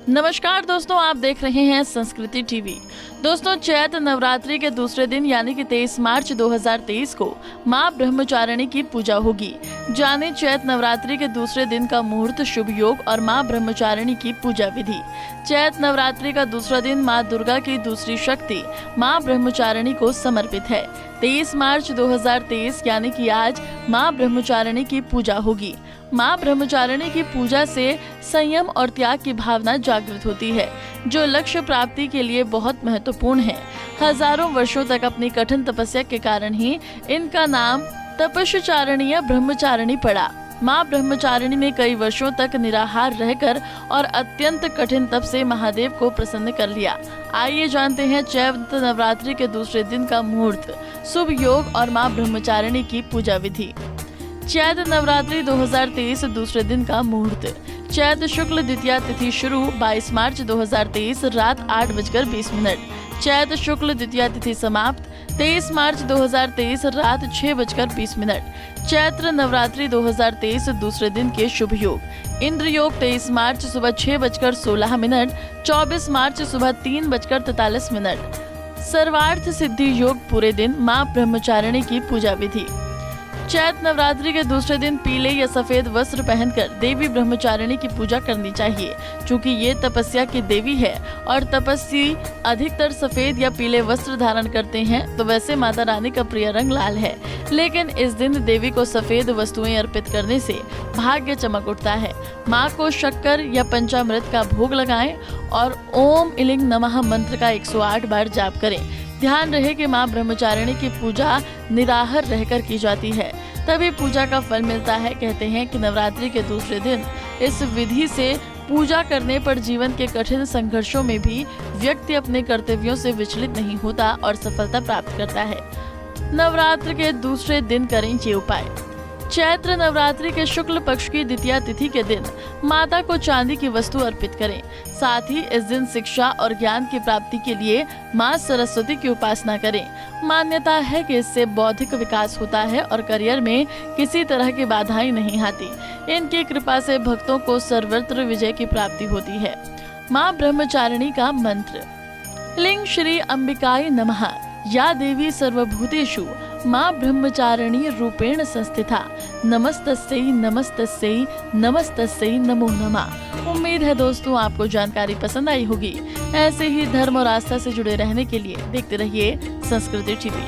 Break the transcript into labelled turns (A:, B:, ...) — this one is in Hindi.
A: नमस्कार दोस्तों, आप देख रहे हैं संस्कृति टीवी। दोस्तों, चैत्र नवरात्रि के दूसरे दिन यानी कि 23 मार्च 2023 को मां ब्रह्मचारिणी की पूजा होगी। जाने चैत्र नवरात्रि के दूसरे दिन का मुहूर्त, शुभ योग और मां ब्रह्मचारिणी की पूजा विधि। चैत्र नवरात्रि का दूसरा दिन मां दुर्गा की दूसरी शक्ति मां ब्रह्मचारिणी को समर्पित है। 23 मार्च 2023 यानी कि आज मां ब्रह्मचारिणी की पूजा होगी। मां ब्रह्मचारिणी की पूजा से संयम और त्याग की भावना जागृत होती है, जो लक्ष्य प्राप्ति के लिए बहुत महत्वपूर्ण है। हजारों वर्षों तक अपनी कठिन तपस्या के कारण ही इनका नाम तपस्विचारिणी या ब्रह्मचारिणी पड़ा। मां ब्रह्मचारिणी ने कई वर्षों तक निराहार रहकर और अत्यंत कठिन तप से महादेव को प्रसन्न कर लिया। आइए जानते हैं चैत्र नवरात्रि के दूसरे दिन का मुहूर्त, शुभ योग और मां ब्रह्मचारिणी की पूजा विधि। चैत्र नवरात्रि 2023 दूसरे दिन का मुहूर्त। चैत्र शुक्ल द्वितीया तिथि शुरू 22 मार्च 2023 रात 8:20। चैत्र शुक्ल द्वितीया तिथि समाप्त 23 मार्च 2023 रात 6:20। चैत्र नवरात्रि 2023 दूसरे दिन के शुभ योग। इंद्र योग 23 मार्च सुबह 6:16, 24 मार्च सुबह 3:43। सर्वार्थ सिद्धि योग पूरे दिन मां ब्रह्मचारिणी की पूजा विधि। चैत्र नवरात्रि के दूसरे दिन पीले या सफेद वस्त्र पहनकर देवी ब्रह्मचारिणी की पूजा करनी चाहिए। चूँकि ये तपस्या की देवी है और तपस्वी अधिकतर सफेद या पीले वस्त्र धारण करते हैं, तो वैसे माता रानी का प्रिय रंग लाल है। लेकिन इस दिन देवी को सफेद वस्तुएं अर्पित करने से भाग्य चमक उठता है। माँ को शक्कर या पंचामृत का भोग लगाएं और ओम इलिंग नमः मंत्र का 108 बार जाप करें। ध्यान रहे कि मां ब्रह्मचारिणी की पूजा निराहार रहकर की जाती है, तभी पूजा का फल मिलता है। कहते हैं कि नवरात्रि के दूसरे दिन इस विधि से पूजा करने पर जीवन के कठिन संघर्षों में भी व्यक्ति अपने कर्तव्यों से विचलित नहीं होता और सफलता प्राप्त करता है। नवरात्र के दूसरे दिन करें ये उपाय। चैत्र नवरात्रि के शुक्ल पक्ष की द्वितीया तिथि के दिन माता को चांदी की वस्तु अर्पित करें। साथ ही इस दिन शिक्षा और ज्ञान की प्राप्ति के लिए मां सरस्वती की उपासना करें। मान्यता है कि इससे बौद्धिक विकास होता है और करियर में किसी तरह की बाधाएं नहीं आती। इनकी कृपा से भक्तों को सर्वत्र विजय की प्राप्ति होती है। मां ब्रह्मचारिणी का मंत्र। लिंग श्री अंबिकाय नमः। या देवी सर्वभूतेषु मां ब्रह्मचारिणी रूपेण संस्थिता। नमस्तस्यै नमस्तस्यै नमस्तस्यै नमो नमः। उम्मीद है दोस्तों आपको जानकारी पसंद आई होगी। ऐसे ही धर्म और आस्था से जुड़े रहने के लिए देखते रहिए संस्कृति टीवी।